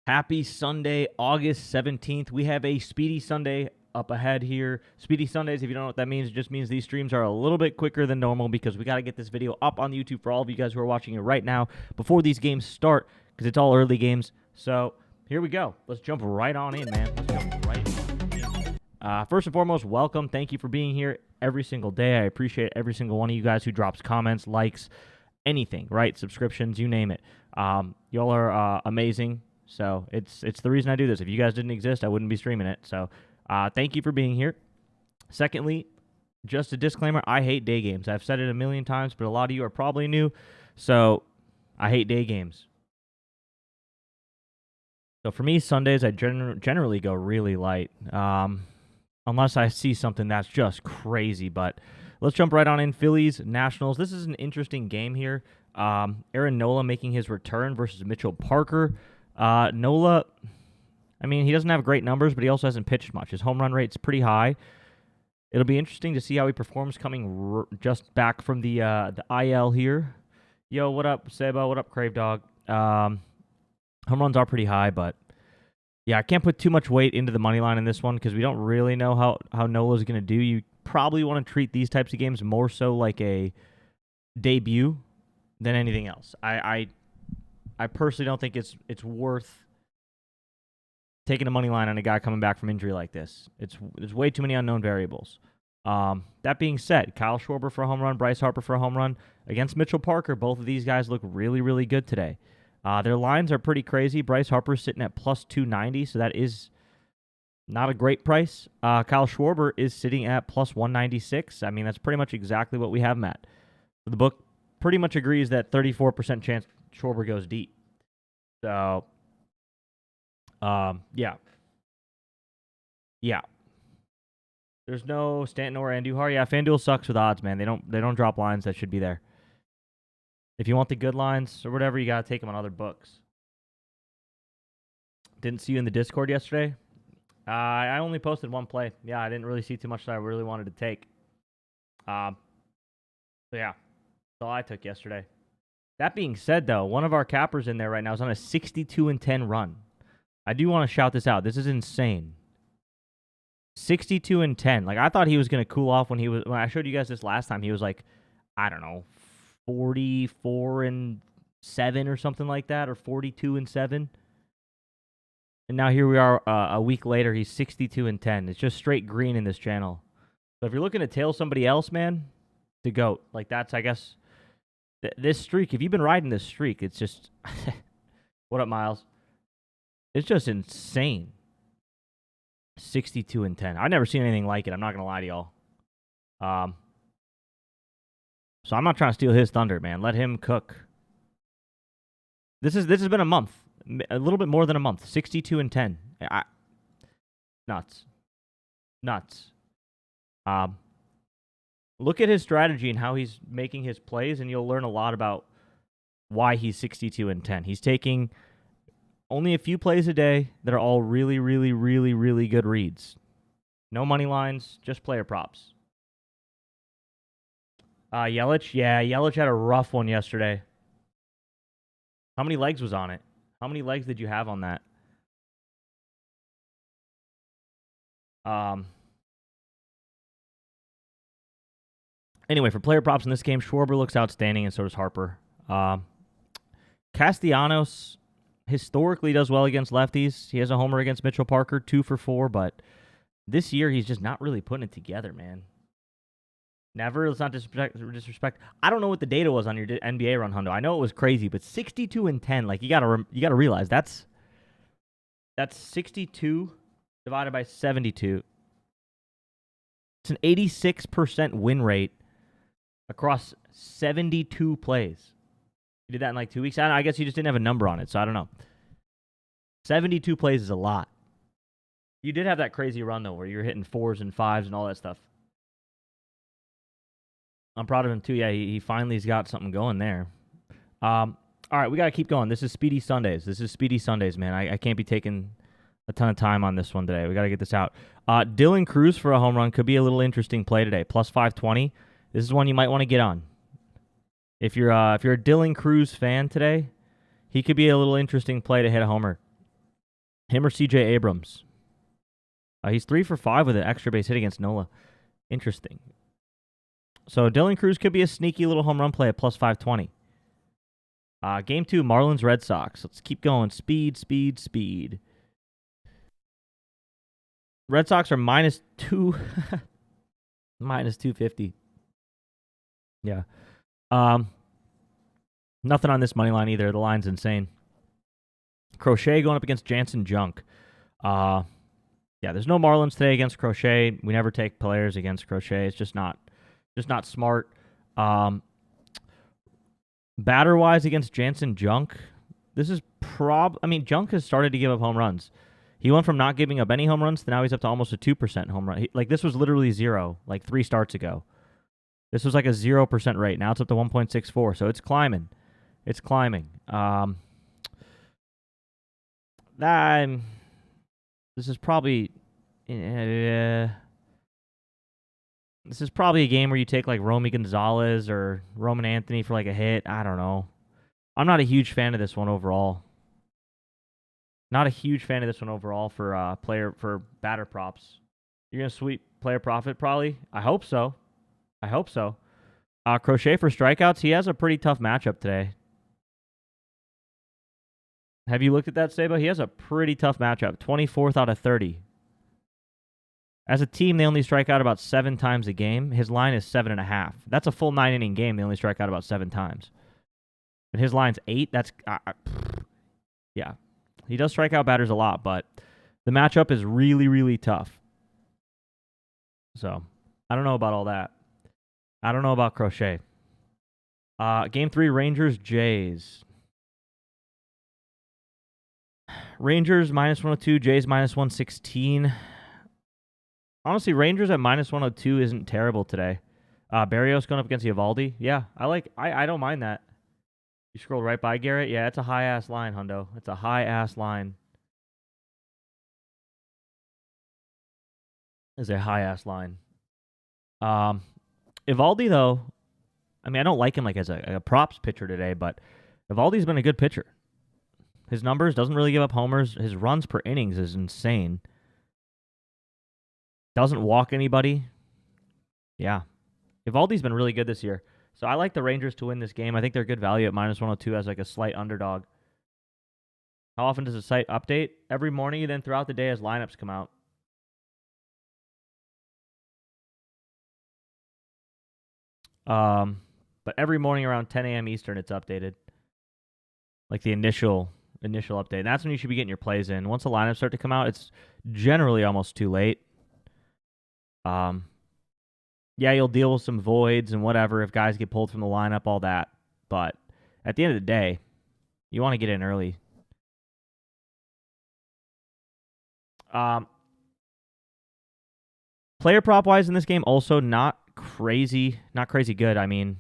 Happy Sunday, August 17th. We have a Speedy Sunday up ahead here. Speedy Sundays, if you don't know what that means, it just means these streams are a little bit quicker than normal because we got to get this video up on YouTube for all of you guys who are watching it right now before these games start because it's all early games. So here we go. Let's jump right on in, man. Let's jump right in. First and foremost, welcome. Thank you for being here every single day. I appreciate every single one of you guys who drops comments, likes, anything, right? Subscriptions, you name it. Y'all are amazing. So it's the reason I do this. If you guys didn't exist, I wouldn't be streaming it. So thank you for being here. Secondly, just a disclaimer, I hate day games. I've said it a million times, but a lot of you are probably new. So I hate day games. So for me, Sundays, I generally go really light. Unless I see something that's just crazy. But let's jump right on in. Phillies, Nationals. This is an interesting game here. Aaron Nola making his return versus Mitchell Parker. Nola, I mean, he doesn't have great numbers, but he also hasn't pitched much. His home run rate's pretty high. It'll be interesting to see how he performs coming just back from the IL here. Yo, what up, Seba? What up, Crave Dog? Home runs are pretty high, but yeah, I can't put too much weight into the money line in this one because we don't really know how Nola's going to do. You probably want to treat these types of games more so like a debut than anything else. I personally don't think it's worth taking a money line on a guy coming back from injury like this. There's way too many unknown variables. That being said, Kyle Schwarber for a home run, Bryce Harper for a home run against Mitchell Parker. Both of these guys look really, really good today. Their lines are pretty crazy. Bryce Harper's sitting at plus 290, so that is not a great price. Kyle Schwarber is sitting at plus 196. I mean, that's pretty much exactly what we have him at. The book pretty much agrees that 34% chance Schwarber goes deep. So, yeah. There's no Stanton or Andujar. Yeah, FanDuel sucks with odds, man. They don't drop lines that should be there. If you want the good lines or whatever, you gotta take them on other books. Didn't see you in the Discord yesterday. I only posted one play. Yeah, I didn't really see too much that I really wanted to take. So yeah, that's all I took yesterday. That being said, though, one of our cappers in there right now is on a 62-10 run. I do want to shout this out. This is insane. 62-10. Like, I thought he was going to cool off when I showed you guys this last time. He was like, I don't know, 44-7 or something like that, or 42-7. And now here we are a week later. He's 62-10. It's just straight green in this channel. So if you're looking to tail somebody else, man, the GOAT. Like, that's, I guess, this streak, if you've been riding this streak, it's just... What up, Miles? It's just insane. 62-10. I've never seen anything like it. I'm not going to lie to y'all. So I'm not trying to steal his thunder, man. Let him cook. This has been a month. A little bit more than a month. 62-10. Nuts. Look at his strategy and how he's making his plays, and you'll learn a lot about why he's 62-10. He's taking only a few plays a day that are all really, really, really, really good reads. No money lines, just player props. Yelich? Yeah, Yelich had a rough one yesterday. How many legs was on it? How many legs did you have on that? Anyway, for player props in this game, Schwarber looks outstanding, and so does Harper. Castellanos historically does well against lefties. He has a homer against Mitchell Parker, 2 for 4, but this year he's just not really putting it together, man. Never. Let's not disrespect. I don't know what the data was on your NBA run, Hundo. I know it was crazy, but 62-10. Like, you gotta realize that's 62 divided by 72. It's an 86% win rate across 72 plays. You did that in like 2 weeks. I guess you just didn't have a number on it, so I don't know. 72 plays is a lot. You did have that crazy run, though, where you were hitting 4s and 5s and all that stuff. I'm proud of him, too. Yeah, he finally's got something going there. All right, we got to keep going. This is Speedy Sundays, man. I can't be taking a ton of time on this one today. We got to get this out. Dylan Cruz for a home run could be a little interesting play today. Plus 520. This is one you might want to get on. If you're a Dylan Cruz fan today, he could be a little interesting play to hit a homer. Him or C.J. Abrams. He's 3 for 5 with an extra base hit against Nola. Interesting. So Dylan Cruz could be a sneaky little home run play at plus 520. Game 2, Marlins Red Sox. Let's keep going. Speed, speed, speed. Red Sox are minus 2. minus 250. Yeah. Nothing on this money line either. The line's insane. Crochet going up against Jansen Junk. Yeah, there's no Marlins today against Crochet. We never take players against Crochet. It's just not smart. Batter wise against Jansen Junk, this is Junk has started to give up home runs. He went from not giving up any home runs to now he's up to almost a 2% home run. This was literally 0 like 3 starts ago. This was like a 0% rate. Now it's up to 1.64, so it's climbing. It's climbing. This is probably a game where you take like Romy Gonzalez or Roman Anthony for like a hit. I don't know. I'm not a huge fan of this one overall. Not a huge fan of this one overall for batter props. You're gonna sweep player profit probably. I hope so. Crochet for strikeouts. He has a pretty tough matchup today. Have you looked at that, Saba? He has a pretty tough matchup. 24th out of 30. As a team, they only strike out about 7 times a game. His line is 7.5. That's a full 9-inning game. They only strike out about 7 times. But his line's 8. That's yeah. He does strike out batters a lot, but the matchup is really, really tough. So I don't know about all that. I don't know about Crochet. Game 3, Rangers Jays. Rangers minus 102, Jays minus 116. Honestly, Rangers at minus 102 isn't terrible today. Barrios going up against Eovaldi. Yeah, I don't mind that. You scrolled right by Garrett. Yeah, it's a high-ass line, Hundo. It's a high-ass line. It's a high-ass line. Eovaldi, though, I don't like him as a props pitcher today, but Eovaldi's been a good pitcher. His numbers, doesn't really give up homers. His runs per innings is insane. Doesn't walk anybody. Yeah. Eovaldi's been really good this year. So I like the Rangers to win this game. I think they're good value at minus 102 as a slight underdog. How often does the site update? Every morning, then throughout the day as lineups come out. But every morning around 10 a.m. Eastern, it's updated. Like the initial update. And that's when you should be getting your plays in. Once the lineups start to come out, it's generally almost too late. Yeah, you'll deal with some voids and whatever if guys get pulled from the lineup, all that. But at the end of the day, you want to get in early. Player prop wise in this game, also not crazy good. Home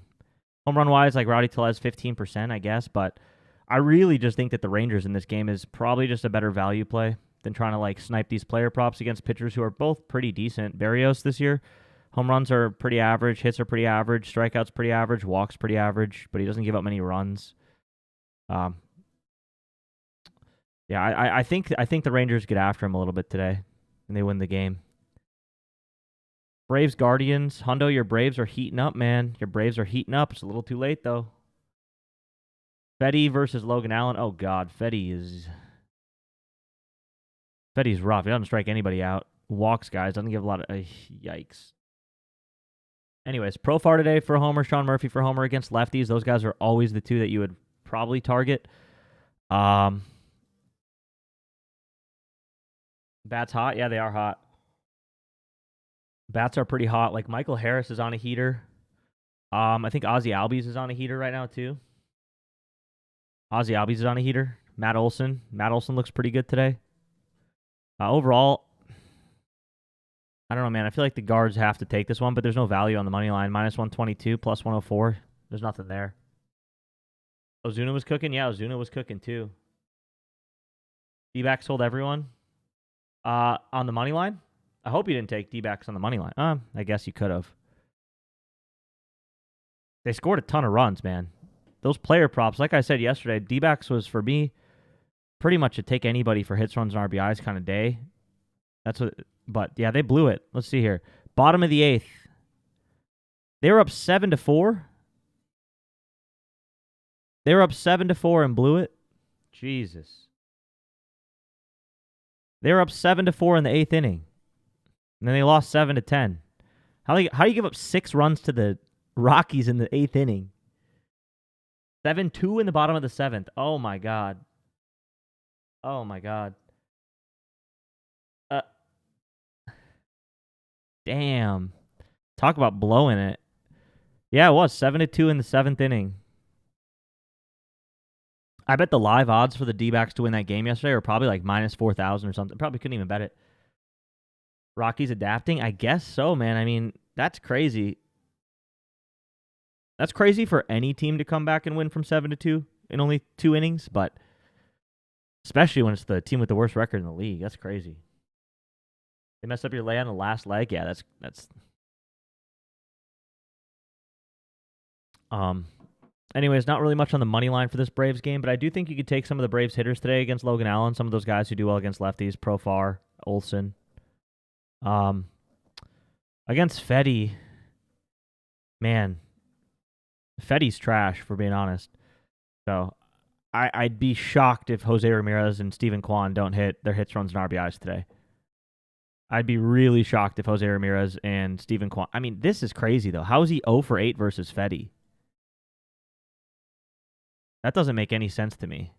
run wise, like Rowdy Tellez, 15%, I guess. But I really just think that the Rangers in this game is probably just a better value play than trying to snipe these player props against pitchers who are both pretty decent. Barrios this year, home runs are pretty average, hits are pretty average, strikeouts pretty average, walks pretty average, but he doesn't give up many runs. Yeah, I think the Rangers get after him a little bit today, and they win the game. Braves Guardians, Hundo, your Braves are heating up, man. Your Braves are heating up. It's a little too late though. Fetty versus Logan Allen. Oh God, Fetty's rough. He doesn't strike anybody out. Walks guys. Doesn't give a lot of yikes. Anyways, Profar today for homer. Sean Murphy for homer against lefties. Those guys are always the two that you would probably target. Bats hot. Yeah, they are hot. Bats are pretty hot. Like Michael Harris is on a heater. I think Ozzy Albies is on a heater right now too. Ozzy Albies is on a heater. Matt Olson looks pretty good today. Overall, I don't know, man. I feel like the guards have to take this one, but there's no value on the money line. Minus 122, plus 104. There's nothing there. Ozuna was cooking? Yeah, Ozuna was cooking too. D-backs sold everyone. On the money line? I hope you didn't take D-backs on the money line. I guess you could have. They scored a ton of runs, man. Those player props, like I said yesterday, D-backs was, for me, pretty much a take anybody for hits, runs, and RBIs kind of day. That's what. But yeah, they blew it. Let's see here. Bottom of the 8th. They were up 7-4. They were up 7-4 and blew it. Jesus. They were up 7-4 in the 8th inning. And then they lost 7-10. How do you give up 6 runs to the Rockies in the 8th inning? 7-2 in the bottom of the 7th. Oh my God. Oh my God. Damn. Talk about blowing it. Yeah, it was 7-2 in the 7th inning. I bet the live odds for the D-backs to win that game yesterday were probably like minus 4,000 or something. Probably couldn't even bet it. Rockies adapting? I guess so, man. I mean, that's crazy. That's crazy for any team to come back and win from 7-2 in only 2 innings, but especially when it's the team with the worst record in the league. That's crazy. They messed up your lay on the last leg. Yeah, that's anyways, not really much on the money line for this Braves game, but I do think you could take some of the Braves hitters today against Logan Allen, some of those guys who do well against lefties, Profar, Olsen. Against Fetty, man, Fetty's trash, for being honest. So I'd be shocked if Jose Ramirez and Steven Kwan don't hit their hits, runs, and RBIs today. I'd be really shocked if Jose Ramirez and Steven Kwan. I mean, this is crazy, though. How is he 0 for 8 versus Fetty? That doesn't make any sense to me.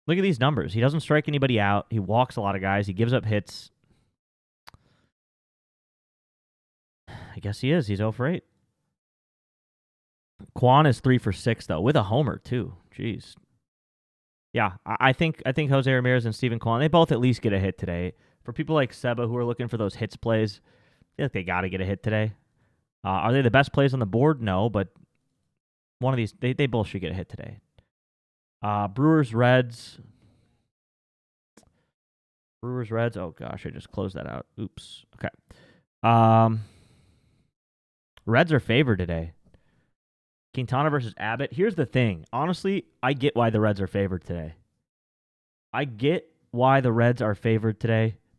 Look at these numbers. He doesn't strike anybody out. He walks a lot of guys. He gives up hits. I guess he is. He's 0 for 8. Kwan is 3 for 6, though, with a homer, too. Jeez. Yeah, I think Jose Ramirez and Steven Kwan, they both at least get a hit today. For people like Seba who are looking for those hits plays, I feel like they got to get a hit today. Are they the best plays on the board? No, but one of these, they both should get a hit today. Brewers, Reds. Oh, gosh, I just closed that out. Oops. Okay. Reds are favored today. Quintana versus Abbott. Here's the thing. Honestly, I get why the Reds are favored today. The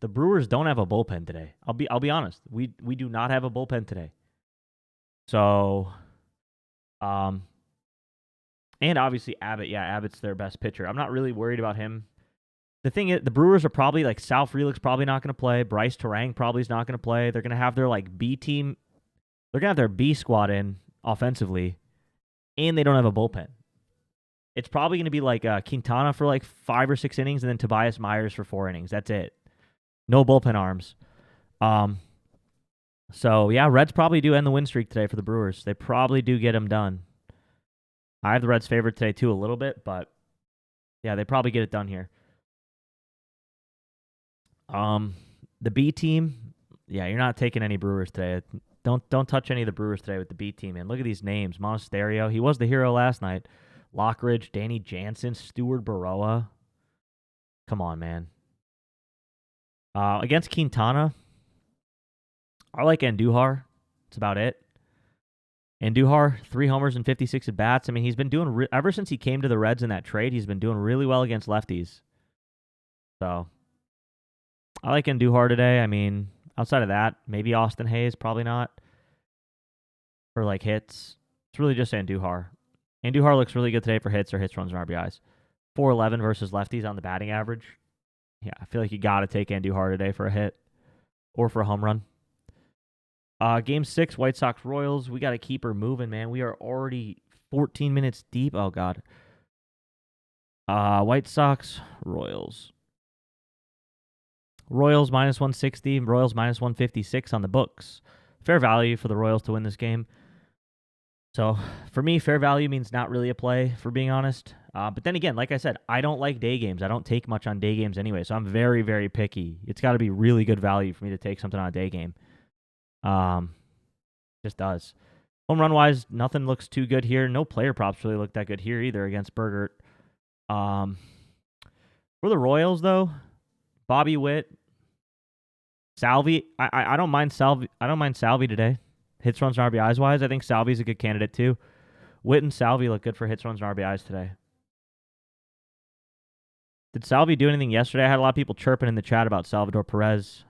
Brewers don't have a bullpen today. I'll be honest. We do not have a bullpen today. So, and obviously Abbott. Yeah, Abbott's their best pitcher. I'm not really worried about him. The thing is, the Brewers are probably like Sal Frelick's probably not going to play. Bryce Terang probably is not going to play. They're going to have their like B team. They're going to have their B squad in offensively. And they don't have a bullpen. It's probably going to be like Quintana for like 5 or 6 innings and then Tobias Myers for 4 innings. That's it. No bullpen arms. So, yeah, Reds probably do end the win streak today for the Brewers. They probably do get them done. I have the Reds favored today too a little bit, but yeah, they probably get it done here. The B team, yeah, you're not taking any Brewers today. Don't touch any of the Brewers today with the B team, man. Look at these names. Monasterio, he was the hero last night. Lockridge, Danny Jansen, Stuart Baroa. Come on, man. Against Quintana, I like Andujar. That's about it. Andujar, 3 homers and 56 at bats. I mean, he's been doing ever since he came to the Reds in that trade. He's been doing really well against lefties. So I like Andujar today. I mean, outside of that, maybe Austin Hayes, probably not. For like hits, it's really just Andujar. Andujar looks really good today for hits or hits, runs, and RBIs. 411 versus lefties on the batting average. Yeah, I feel like you got to take Andujar today for a hit or for a home run. Game 6, White Sox Royals. We got to keep her moving, man. We are already 14 minutes deep. Oh, God. White Sox Royals. Royals minus 160. Royals minus 156 on the books. Fair value for the Royals to win this game. So, for me, fair value means not really a play, for being honest. But then again, like I said, I don't like day games. I don't take much on day games anyway, so I'm very, very picky. It's got to be really good value for me to take something on a day game. Just does. Home run-wise, nothing looks too good here. No player props really look that good here either against Bergert. For the Royals, though, Bobby Witt, Salvi, I don't mind Salvi. I don't mind Salvi today. Hits, runs, and RBIs wise, I think Salvi's a good candidate too. Witt and Salvi look good for hits, runs, and RBIs today. Did Salvi do anything yesterday? I had a lot of people chirping in the chat about Salvador Perez.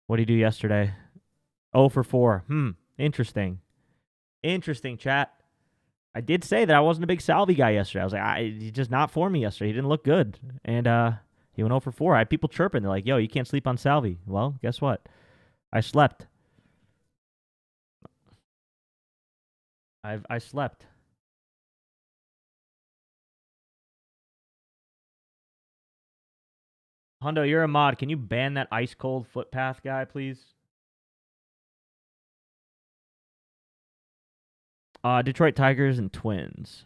What did he do yesterday? 0 for 4. Interesting. Interesting, chat. I did say that I wasn't a big Salvi guy yesterday. I was like, he's just not for me yesterday. He didn't look good. And he went 0 for 4. I had people chirping. They're like, yo, you can't sleep on Salvi. Well, guess what? I slept. I slept. Hundo, you're a mod. Can you ban that ice cold footpath guy, please? Detroit Tigers and Twins.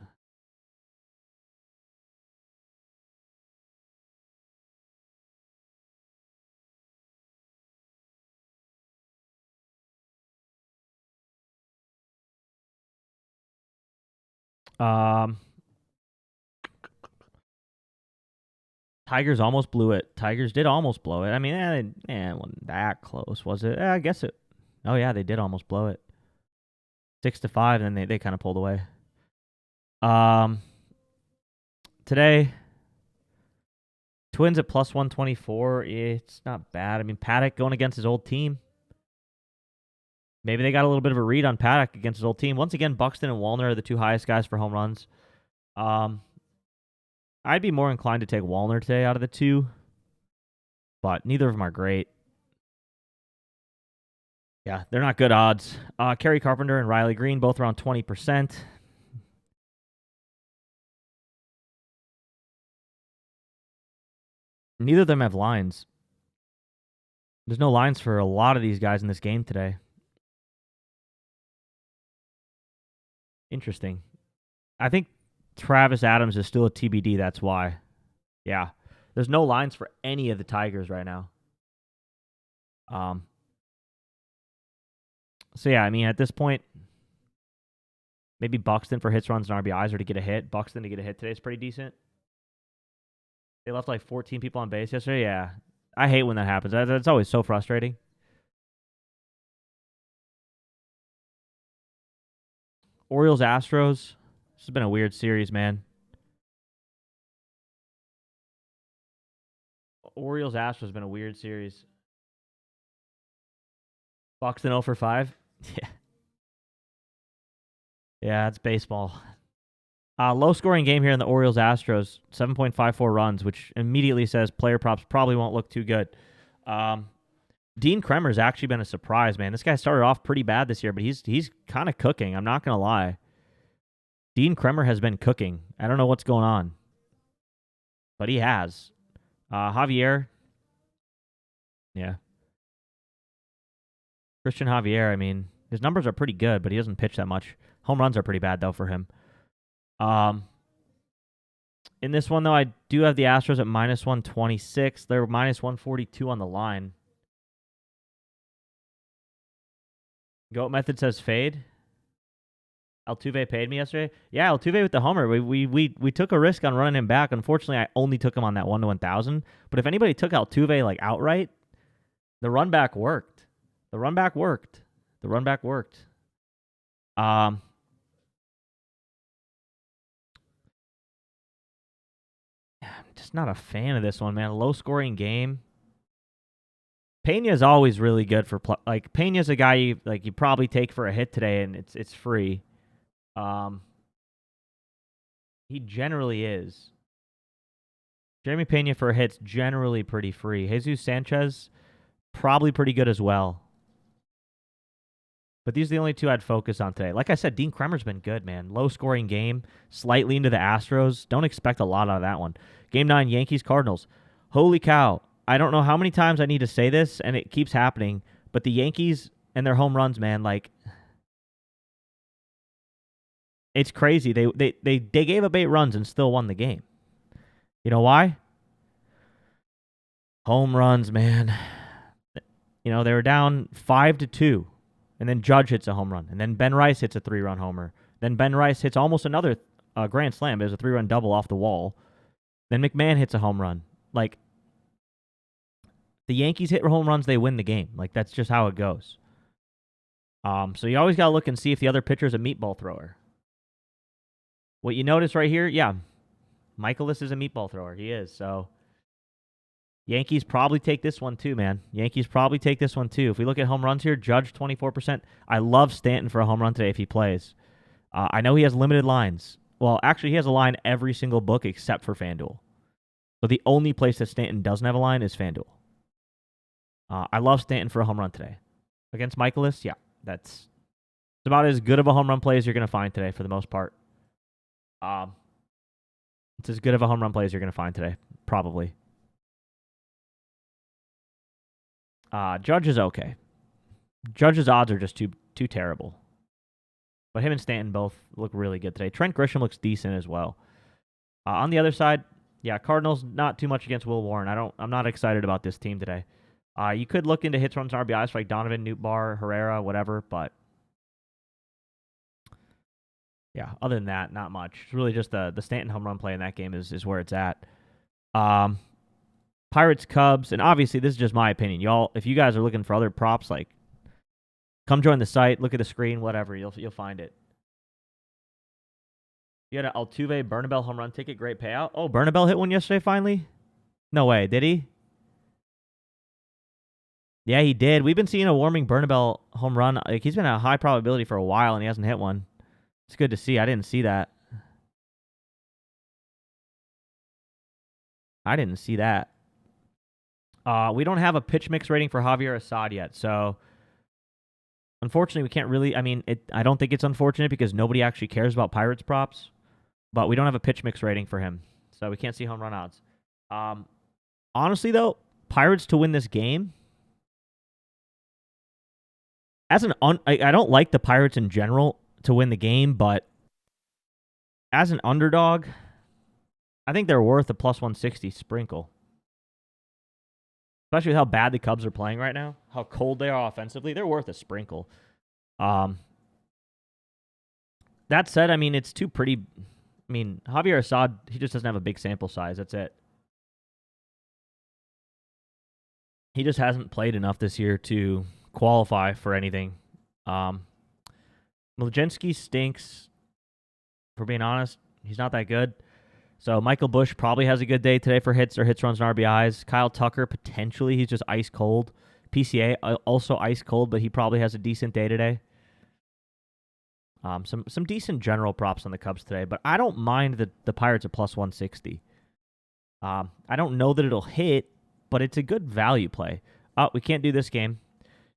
Tigers almost blew it. Tigers did almost blow it. I mean, it wasn't that close, was it? I guess it. Oh yeah, they did almost blow it. 6-5, and then they kind of pulled away. Today, Twins at plus 124. It's not bad. I mean, Paddock going against his old team. Maybe they got a little bit of a read on Paddock against his old team. Once again, Buxton and Wallner are the two highest guys for home runs. I'd be more inclined to take Wallner today out of the two, but neither of them are great. Yeah, they're not good odds. Kerry Carpenter and Riley Green, both around 20%. Neither of them have lines. There's no lines for a lot of these guys in this game today. Interesting. I think Travis Adams is still a TBD. That's why. Yeah. There's no lines for any of the Tigers right now. So, yeah, I mean, at this point, maybe Buxton for hits, runs, and RBIs or to get a hit. Buxton to get a hit today is pretty decent. They left like 14 people on base yesterday. Yeah. I hate when that happens. That's always so frustrating. Orioles, Astros. This has been a weird series, man. Orioles, Astros has been a weird series. Buxton 0 for 5. Yeah. Yeah, it's baseball. Low scoring game here in the Orioles Astros, 7.54 runs, which immediately says player props probably won't look too good. Dean Kremer's actually been a surprise, man. This guy started off pretty bad this year, but he's kind of cooking. I'm not gonna lie. Dean Kremer has been cooking. I don't know what's going on, but he has. Javier, yeah. Christian Javier, I mean, his numbers are pretty good, but he doesn't pitch that much. Home runs are pretty bad though for him. In this one, though, I do have the Astros at minus 126. They're minus 142 on the line. Goat Method says fade. Altuve paid me yesterday. Yeah, Altuve with the homer. We took a risk on running him back. Unfortunately, I only took him on that 1-to-1,000. But if anybody took Altuve like outright, the run back worked. The run back worked. Just not a fan of this one, man. A low-scoring game. Pena's always really good for like Pena's a guy you probably take for a hit today, and it's free. He generally is. Jeremy Pena for a hit's generally pretty free. Jesus Sanchez probably pretty good as well. But these are the only two I'd focus on today. Like I said, Dean Kremer's been good, man. Low-scoring game, slightly into the Astros. Don't expect a lot out of that one. Game 9, Yankees-Cardinals. Holy cow. I don't know how many times I need to say this, and it keeps happening, but the Yankees and their home runs, man, like, it's crazy. They gave up 8 runs and still won the game. You know why? Home runs, man. You know, they were down 5-2. And then Judge hits a home run. And then Ben Rice hits a 3-run homer. Then Ben Rice hits almost another grand slam. It was a 3-run double off the wall. Then McMahon hits a home run. Like, the Yankees hit home runs, they win the game. Like, that's just how it goes. So you always got to look and see if the other pitcher's a meatball thrower. What you notice right here, yeah. Michaelis is a meatball thrower. He is. So Yankees probably take this one too, man. Yankees probably take this one too. If we look at home runs here, Judge 24%. I love Stanton for a home run today if he plays. I know he has limited lines. Well, actually, he has a line every single book except for FanDuel. So the only place that Stanton doesn't have a line is FanDuel. I love Stanton for a home run today. Against Michaelis, yeah, that's about as good of a home run play as you're going to find today for the most part. It's as good of a home run play as you're going to find today, probably. Judge is okay. Judge's odds are just too terrible. But him and Stanton both look really good today. Trent Grisham looks decent as well. On the other side, yeah, Cardinals not too much against Will Warren. I'm not excited about this team today. You could look into hits, runs, and RBIs for like Donovan, Nootbaar, Herrera, whatever, but yeah, other than that, not much. It's really just the Stanton home run play in that game is where it's at. Pirates, Cubs, and obviously this is just my opinion. Y'all, if you guys are looking for other props, like come join the site, look at the screen, whatever, you'll find it. You had an Altuve Bernabel home run ticket, great payout. Oh, Bernabel hit one yesterday finally? No way, did he? Yeah, he did. We've been seeing a warming Bernabel home run. Like he's been at a high probability for a while, and he hasn't hit one. It's good to see. I didn't see that. We don't have a pitch mix rating for Javier Assad yet, so unfortunately we can't really. I mean, I don't think it's unfortunate because nobody actually cares about Pirates props, but we don't have a pitch mix rating for him, so we can't see home run odds. Honestly, though, Pirates to win this game. I don't like the Pirates in general to win the game, but as an underdog, I think they're worth a plus 160 sprinkle. Especially with how bad the Cubs are playing right now, how cold they are offensively, they're worth a sprinkle. That said, I mean, it's too pretty. I mean, Javier Assad, he just doesn't have a big sample size. That's it. He just hasn't played enough this year to qualify for anything. Mlodzinski stinks. For being honest, he's not that good. So Michael Busch probably has a good day today for hits, runs, and RBIs. Kyle Tucker, potentially, he's just ice cold. PCA, also ice cold, but he probably has a decent day today. Some decent general props on the Cubs today, but I don't mind the Pirates at plus 160. I don't know that it'll hit, but it's a good value play. We can't do this game.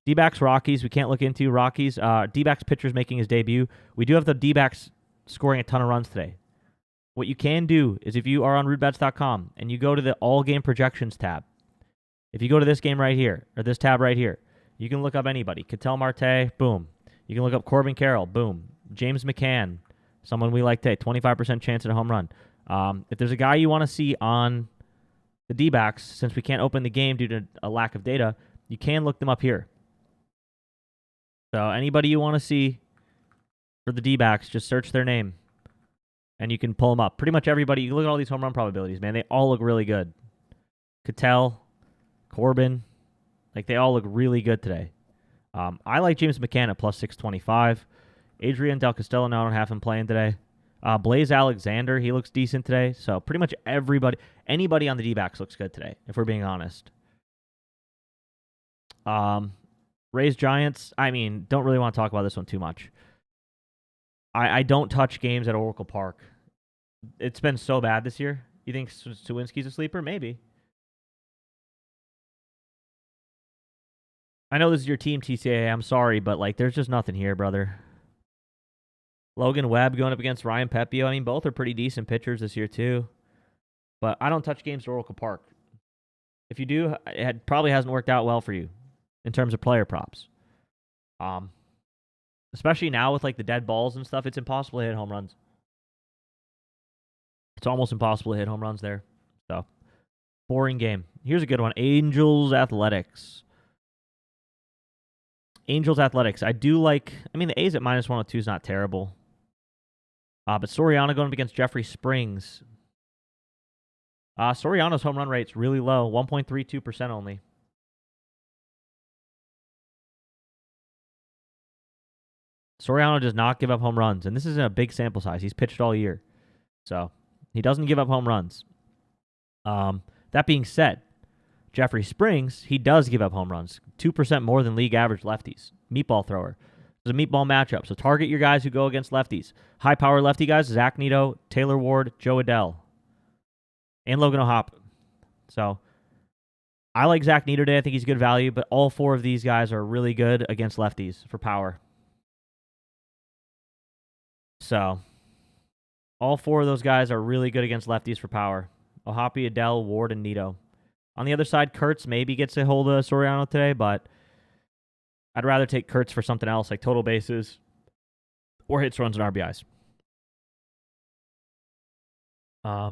D-backs, Rockies, we can't look into. Rockies, D-backs pitcher's making his debut. We do have the D-backs scoring a ton of runs today. What you can do is if you are on rootbets.com and you go to the all game projections tab, if you go to this game right here, or this tab right here, you can look up anybody. Ketel Marte, boom. You can look up Corbin Carroll, boom. James McCann, someone we like today, 25% chance at a home run. If there's a guy you want to see on the D-backs, since we can't open the game due to a lack of data, you can look them up here. So anybody you want to see for the D-backs, just search their name. And you can pull them up. Pretty much everybody, you look at all these home run probabilities, man. They all look really good. Ketel, Corbin, like they all look really good today. I like James McCann at plus 625. Adrian Del Castillo, now I don't have him playing today. Blaze Alexander, he looks decent today. So pretty much anybody on the D-backs looks good today, if we're being honest. Rays Giants, I mean, don't really want to talk about this one too much. I don't touch games at Oracle Park. It's been so bad this year. You think Sawinski's a sleeper? Maybe. I know this is your team, TCAA. I'm sorry, but like, there's just nothing here, brother. Logan Webb going up against Ryan Pepio. I mean, both are pretty decent pitchers this year too. But I don't touch games at Oracle Park. If you do, it probably hasn't worked out well for you in terms of player props. Especially now with like the dead balls and stuff, it's impossible to hit home runs. It's almost impossible to hit home runs there. So, boring game. Here's a good one. Angels Athletics. I do like, I mean, the A's at minus 102 is not terrible. But Soriano going up against Jeffrey Springs. Soriano's home run rate's really low, 1.32% only. Soriano does not give up home runs, and this isn't a big sample size. He's pitched all year. So, He doesn't give up home runs. That being said, Jeffrey Springs, he does give up home runs, 2% more than league average lefties. Meatball thrower. It's a meatball matchup, so target your guys who go against lefties. High power lefty guys: Zach Neto, Taylor Ward, Joe Adell, and Logan O'Hoppe. So I like Zach Neto today. I think he's good value, but all 4 of these guys are really good against lefties for power. So all 4 of those guys are really good against lefties for power. O'Hoppe, Adell, Ward, and Neto. On the other side, Kurtz maybe gets a hold of Soriano today, but I'd rather take Kurtz for something else like total bases or hits, runs, and RBIs.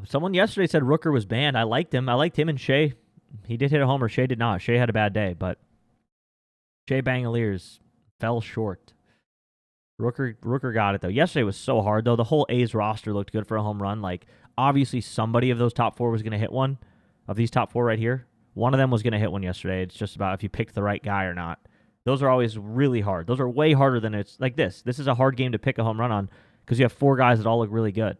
Someone yesterday said Rooker was banned. I liked him. I liked him and Shea. He did hit a homer. Shea did not. Shea had a bad day, but Shea Bangaliers fell short. Rooker got it, though. Yesterday was so hard, though. The whole A's roster looked good for a home run. Like, obviously, somebody of those top 4 was going to hit one. Of these top 4 right here, one of them was going to hit one yesterday. It's just about if you picked the right guy or not. Those are always really hard. Those are way harder than it's like this. This is a hard game to pick a home run on because you have 4 guys that all look really good.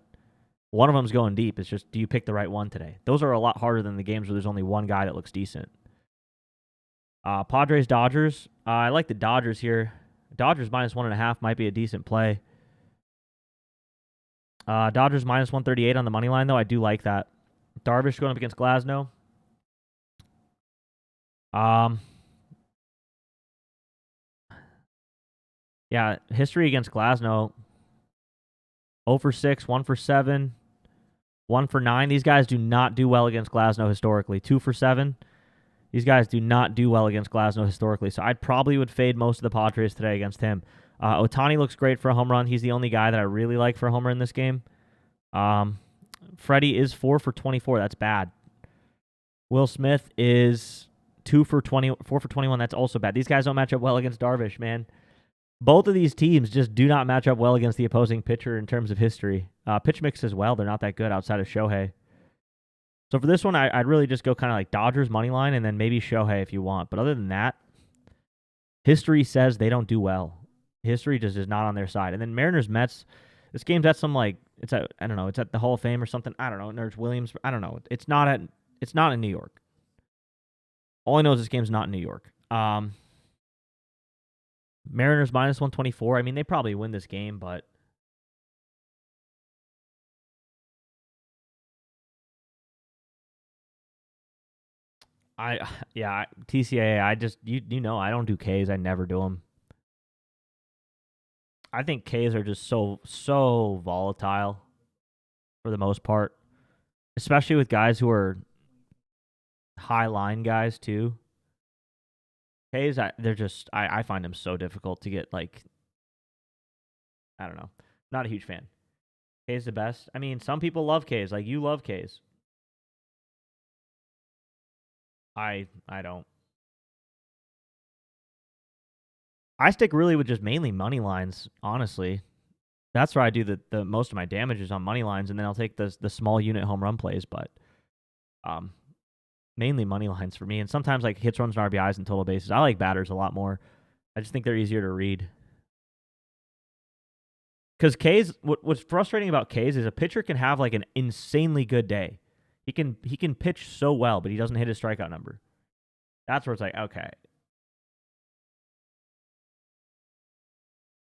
One of them's going deep. It's just, do you pick the right one today? Those are a lot harder than the games where there's only one guy that looks decent. Padres, Dodgers. I like the Dodgers here. Dodgers minus 1.5 might be a decent play. Dodgers minus 138 on the money line, though. I do like that. Darvish going up against Glasnow. Yeah, history against Glasnow. 0 for 6, 1 for 7, 1 for 9. These guys do not do well against Glasnow historically. 2 for 7. These guys do not do well against Glasnow historically. So I probably would fade most of the Padres today against him. Ohtani looks great for a home run. He's the only guy that I really like for a homer in this game. Freddie is 4 for 24. That's bad. Will Smith is 4 for 21. That's also bad. These guys don't match up well against Darvish, man. Both of these teams just do not match up well against the opposing pitcher in terms of history. Pitch mix as well. They're not that good outside of Shohei. So for this one, I'd really just go kind of like Dodgers money line and then maybe Shohei if you want. But other than that, history says they don't do well. History just is not on their side. And then Mariners Mets. This game's at some I don't know. It's at the Hall of Fame or something. I don't know. Nerds Williams. I don't know. It's not in New York. All I know is this game's not in New York. Mariners minus 124. I mean, they probably win this game, but TCAA. I just you know I don't do Ks. I never do them. I think Ks are just so volatile for the most part, especially with guys who are high line guys too. Ks, I find them so difficult to get, like, I don't know. Not a huge fan. K's the best. I mean, some people love K's. Like, you love K's. I don't. I stick really with just mainly money lines, honestly. That's where I do the most of my damage is on money lines, and then I'll take the small unit home run plays, but mainly money lines for me. And sometimes like hits, runs, and RBIs and total bases. I like batters a lot more. I just think they're easier to read. Because K's, what's frustrating about K's is a pitcher can have like an insanely good day. He can pitch so well, but he doesn't hit his strikeout number. That's where it's like, okay.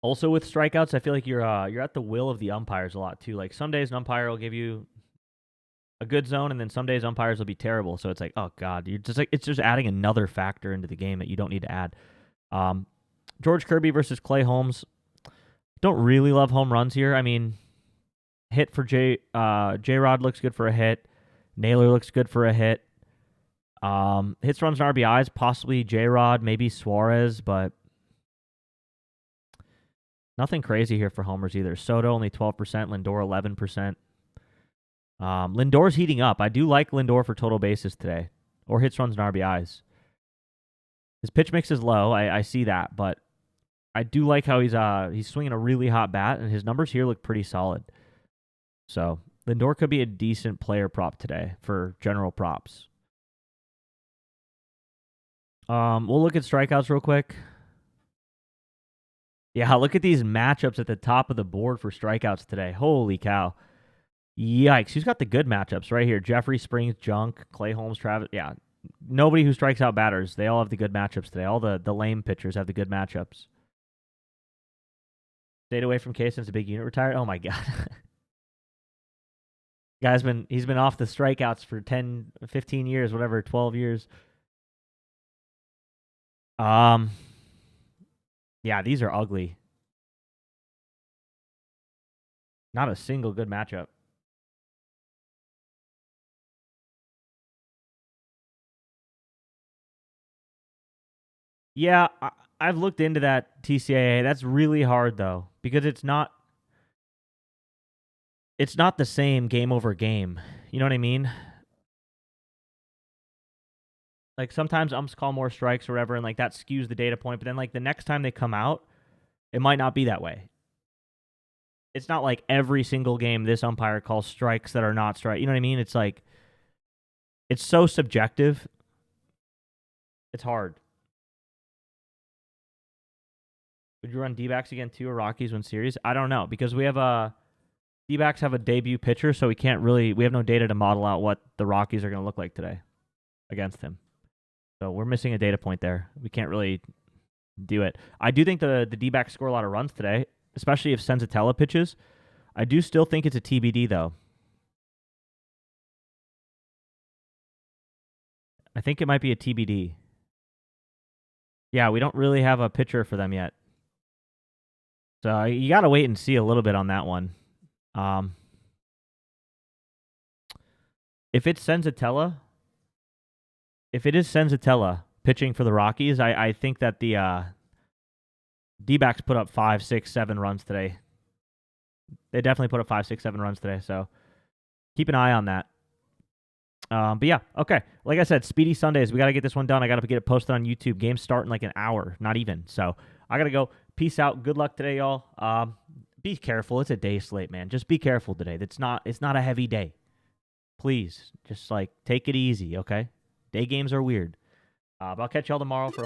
Also with strikeouts, I feel like you're at the will of the umpires a lot too. Like some days an umpire will give you a good zone, and then some days umpires will be terrible. So it's like, oh god, you're just like it's just adding another factor into the game that you don't need to add. George Kirby versus Clay Holmes. Don't really love home runs here. I mean, hit for J-Rod looks good for a hit. Naylor looks good for a hit. Hits, runs, and RBIs, possibly J-Rod, maybe Suarez, but nothing crazy here for homers either. Soto only 12%, Lindor 11%. Lindor's heating up. I do like Lindor for total bases today, or hits, runs, and RBIs. His pitch mix is low. I see that, but I do like how he's swinging a really hot bat, and his numbers here look pretty solid. So Lindor could be a decent player prop today for general props. We'll look at strikeouts real quick. Yeah, look at these matchups at the top of the board for strikeouts today. Holy cow. Yikes. Who's got the good matchups right here? Jeffrey Springs, Junk, Clay Holmes, Travis. Yeah. Nobody who strikes out batters. They all have the good matchups today. All the lame pitchers have the good matchups. Stayed away from Case since a big unit retired. Oh my god. He's been off the strikeouts for 10, 15 years, whatever, 12 years. Yeah, these are ugly. Not a single good matchup. Yeah, I've looked into that TCAA. That's really hard though, because it's not the same game over game. You know what I mean? Like sometimes umps call more strikes or whatever, and like that skews the data point. But then like the next time they come out, it might not be that way. It's not like every single game this umpire calls strikes that are not strike. You know what I mean? It's like it's so subjective. It's hard. Would you run D-backs again too or Rockies win series? I don't know because we have D-backs have a debut pitcher, so we have no data to model out what the Rockies are going to look like today against him. So we're missing a data point there. We can't really do it. I do think the D-backs score a lot of runs today, especially if Senzatella pitches. I do still think it's a TBD though. I think it might be a TBD. Yeah, we don't really have a pitcher for them yet. So you got to wait and see a little bit on that one. If it is Senzatella pitching for the Rockies, I think that the D-backs put up 5, 6, 7 runs today. They definitely put up 5, 6, 7 runs today. So keep an eye on that. But yeah, okay. Like I said, Speedy Sundays. We got to get this one done. I got to get it posted on YouTube. Games start in like an hour, not even. So I got to go. Peace out. Good luck today, y'all. Be careful. It's a day slate, man. Just be careful today. It's not a heavy day. Please, just like take it easy, okay? Day games are weird. But I'll catch y'all tomorrow for